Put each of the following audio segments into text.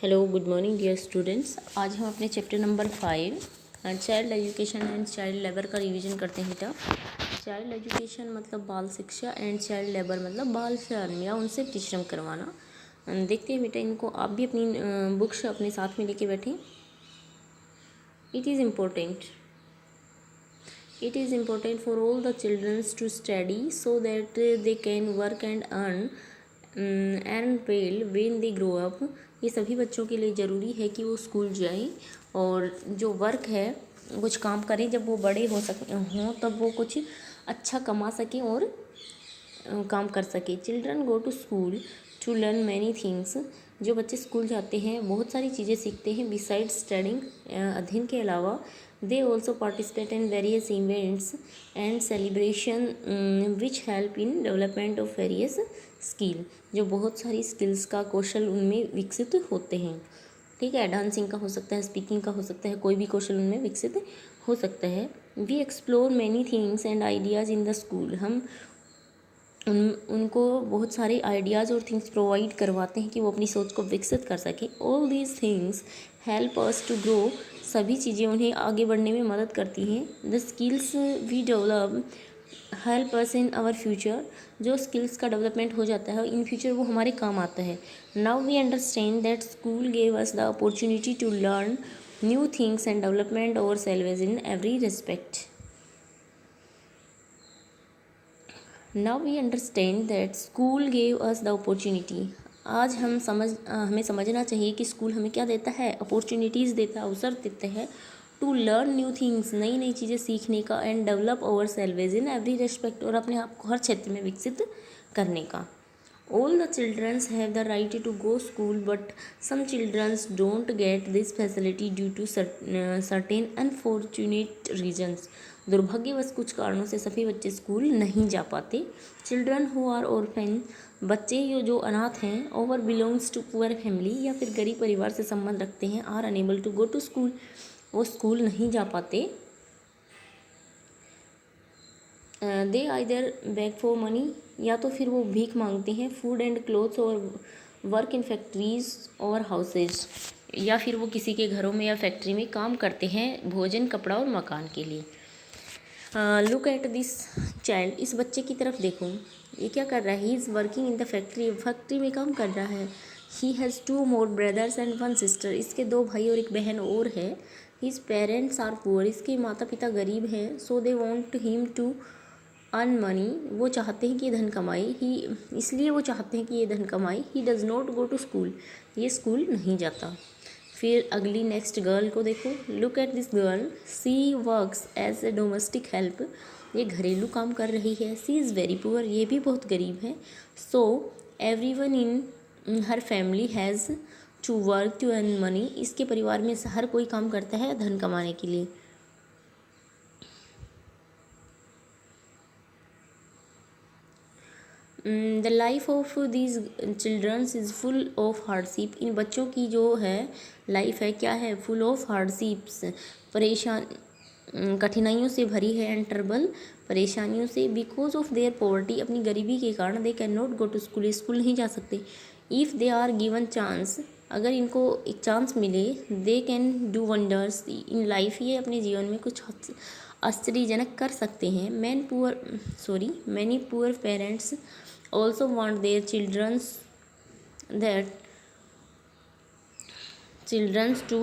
Hello good morning dear students. आज हम अपने chapter number 5 child education and child labour का रिवीजन करते हैं बेटा। चाइल्ड एजुकेशन मतलब बाल शिक्षा एंड चाइल्ड लेबर मतलब बाल श्रम या उनसे परिश्रम करवाना। देखते हैं बेटा इनको। आप भी अपनी बुक्स अपने साथ में लेके बैठें। It is important for all the childrens to study so that they can work and earn well when they grow up. ये सभी बच्चों के लिए ज़रूरी है कि वो स्कूल जाएं और जो वर्क है कुछ काम करें। जब वो बड़े हों तब वो कुछ अच्छा कमा सकें और काम कर सके। Children go to school to learn many things. जो बच्चे स्कूल जाते हैं बहुत सारी चीज़ें सीखते हैं बिसाइड स्टडिंग। अध्ययन के अलावा they also participate in various events and celebration which help in development of various skill. जो बहुत सारी स्किल्स का कौशल उनमें विकसित होते हैं। ठीक है, डांसिंग का हो सकता है, स्पीकिंग का हो सकता है, कोई भी कौशल उनमें विकसित हो सकता है। We explore many things and ideas in the school. हम उनको बहुत सारे आइडियाज़ और थिंग्स प्रोवाइड करवाते हैं कि वो अपनी सोच को विकसित कर सकें। All these things help us to grow. सभी चीज़ें उन्हें आगे बढ़ने में मदद करती हैं। The skills we develop help us in our future. जो स्किल्स का डेवलपमेंट हो जाता है इन फ्यूचर वो हमारे काम आता है। Now we understand that school gave us the opportunity to learn new things and development our selves in every respect. Now we understand that school gave us the opportunity. आज हमें समझना चाहिए कि स्कूल हमें क्या देता है, अपॉर्चुनिटीज़ देता है, अवसर देते हैं टू लर्न न्यू थिंग्स, नई नई चीज़ें सीखने का, and develop our selves in every respect, और अपने आप को हर क्षेत्र में विकसित करने का। All the children have the right to go school, but some children don't get this facility due to certain unfortunate reasons. दुर्भाग्यवश कुछ कारणों से सभी बच्चे स्कूल नहीं जा पाते। चिल्ड्रन हु आर orphan, बच्चे जो अनाथ हैं, और बिलोंग्स टू पुअर फैमिली या फिर गरीब परिवार से संबंध रखते हैं, are unable to go to school, वो स्कूल नहीं जा पाते। They either beg for money, या तो फिर वो भीख मांगते हैं, food and clothes or work in factories or houses, या फिर वो किसी के घरों में या फैक्ट्री में काम करते हैं भोजन, कपड़ा और मकान के लिए। लुक एट दिस चाइल्ड, इस बच्चे की तरफ देखो, ये क्या कर रहा है। He is working in the factory में काम कर रहा है। He has 2 more brothers and 1 sister, इसके 2 भाई और एक बहन और है। हिज पेरेंट्स आर पुअर, इसके माता पिता गरीब हैं। So they want him to earn money, वो चाहते हैं कि ये धन कमाए। इसलिए वो चाहते हैं कि ये धन कमाए। He does not go to school, ये स्कूल नहीं जाता। फिर अगली नेक्स्ट गर्ल को देखो। Look at this girl, she works as a domestic help, ये घरेलू काम कर रही है। सी इज़ वेरी पुअर, ये भी बहुत गरीब है। So everyone in her family has to work to earn money, इसके परिवार में से हर कोई काम करता है धन कमाने के लिए। The life of these childrens is full of hardship, इन बच्चों की जो है लाइफ है क्या है, फुल ऑफ हार्डशिप्स, कठिनाइयों से भरी है, एंड ट्रबल, परेशानियों से, बिकॉज ऑफ देयर पॉवर्टी, अपनी गरीबी के कारण, they can not go to school, school नहीं जा सकते। If they are given chance, अगर इनको एक चांस मिले, they can do wonders in life, ये अपने जीवन में कुछ आश्चर्यजनक कर सकते हैं। Many poor parents also want their children to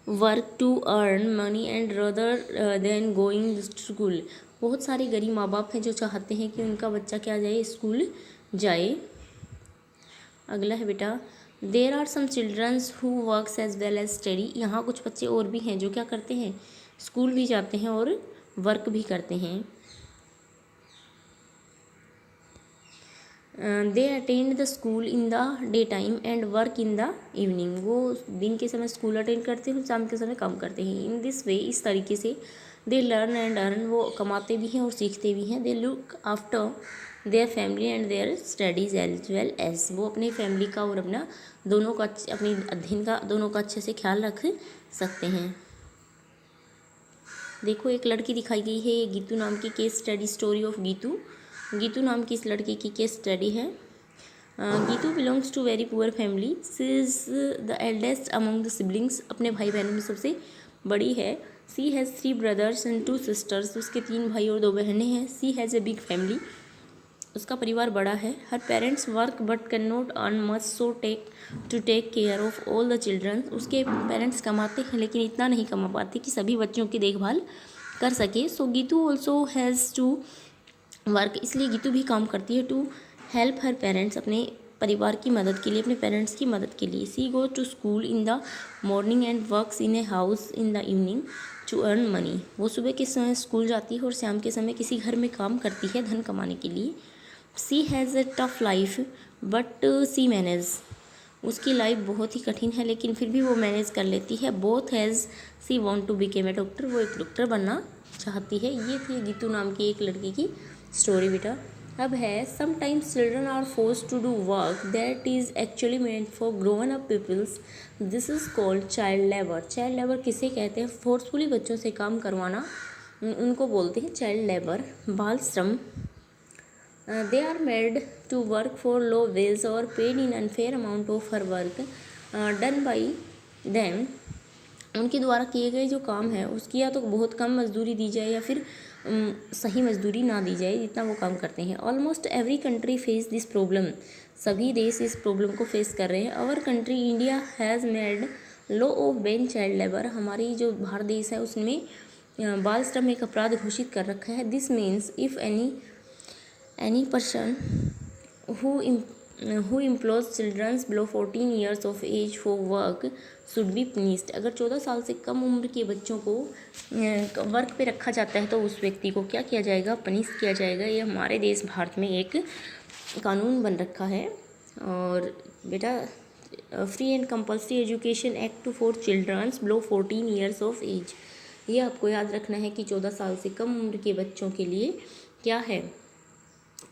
work to earn money and rather than going to school, बहुत सारे गरीब माँ बाप हैं जो चाहते हैं कि उनका बच्चा क्या जाए, स्कूल जाए। अगला है बेटा, there are some childrens who works as well as study, यहाँ कुछ बच्चे और भी हैं जो क्या करते हैं, स्कूल भी जाते हैं और वर्क भी करते हैं। They attend the school in the day time and work in the evening, वो दिन के समय स्कूल अटेंड करते हैं, शाम के समय काम करते हैं। इन दिस वे, इस तरीके से, दे लर्न एंड अर्न, वो कमाते भी हैं और सीखते भी हैं। They look after their family and their studies as well as, वो अपनी फैमिली का और अपना दोनों का, अपनी अध्ययन का दोनों का अच्छे से ख्याल रख सकते हैं। देखो एक लड़की दिखाई गई है, ये गीतू नाम की case study, story of Geetu नाम की इस लड़की की केस स्टडी है। Geetu belongs to very poor family, she is the eldest among the siblings, अपने भाई बहनों में सबसे बड़ी है। She has 3 brothers and 2 sisters, उसके 3 भाई और 2 बहनें हैं। She has a big family, उसका परिवार बड़ा है। Her parents work but can not earn much so to take care of all the children, उसके पेरेंट्स कमाते हैं लेकिन इतना नहीं कमा पाते कि सभी बच्चों की देखभाल कर सके। So Geetu also has to work, इसलिए गीतू भी काम करती है। टू हेल्प हर पेरेंट्स, अपने परिवार की मदद के लिए, अपने पेरेंट्स की मदद के लिए। She go to school in the morning and works in a house in the evening to earn money, वो सुबह के समय स्कूल जाती है और शाम के समय किसी घर में काम करती है धन कमाने के लिए। She has a tough life but she manage, उसकी लाइफ बहुत ही कठिन है लेकिन फिर भी वो मैनेज कर लेती है। Both has she want to become a doctor, वो एक डॉक्टर बनना चाहती है। ये थी गीतू नाम की एक लड़की की स्टोरी बेटा। अब है sometimes children are force to do work that is actually meant for grown up peoples, this is called child labour. Child labour किसे कहते हैं? फोर्सफुली बच्चों से काम करवाना, उनको बोलते हैं चाइल्ड लेबर, बाल श्रम। They are made to work for low wage or paid in unfair amount of her work done by them, उनके द्वारा किए गए जो काम है उसकी या तो बहुत कम मजदूरी दी जाए या फिर सही मजदूरी ना दी जाए जितना वो काम करते हैं। Almost every country face this problem, सभी देश इस प्रॉब्लम को फेस कर रहे हैं। Our country India has made law of ban child labour, हमारी जो भारत देश है उसमें बाल श्रम एक अपराध घोषित कर रखा है। This means if any person who employs children below 14 years of age for work should be punished, अगर 14 साल से कम उम्र के बच्चों को वर्क पे रखा जाता है तो उस व्यक्ति को क्या किया जाएगा? पनिश किया जाएगा। ये हमारे देश भारत में एक कानून बन रखा है। और बेटा free and compulsory education act for childrens below 14 years of age, ये आपको याद रखना है कि 14 साल से कम उम्र के बच्चों के लिए क्या है?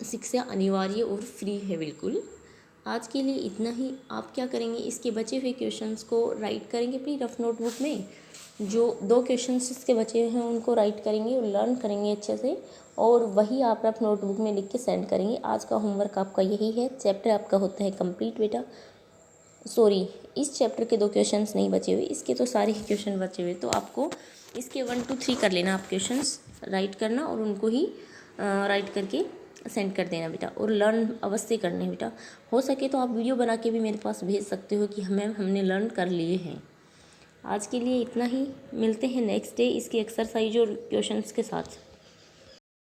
शिक्षा अनिवार्य और फ्री है बिल्कुल। आज के लिए इतना ही। आप क्या करेंगे? इसके बचे हुए क्वेश्चंस को राइट करेंगे अपनी रफ नोटबुक में। जो 2 क्वेश्चंस इसके बचे हुए हैं उनको राइट करेंगे और लर्न करेंगे अच्छे से, और वही आप रफ नोटबुक में लिख के सेंड करेंगे। आज का होमवर्क आपका यही है। चैप्टर आपका होता है कंप्लीट बेटा। सॉरी, इस चैप्टर के 2 क्वेश्चंस नहीं बचे हुए, इसके तो सारे ही क्वेश्चन बचे हुए। तो आपको इसके 1 2 3 कर लेना, आप क्वेश्चंस राइट करना और उनको ही राइट करके सेंड कर देना बेटा, और लर्न अवश्य करना है बेटा। हो सके तो आप वीडियो बना के भी मेरे पास भेज सकते हो कि हमने लर्न कर लिए हैं। आज के लिए इतना ही, मिलते हैं नेक्स्ट डे इसकी एक्सरसाइज और क्वेश्चंस के साथ।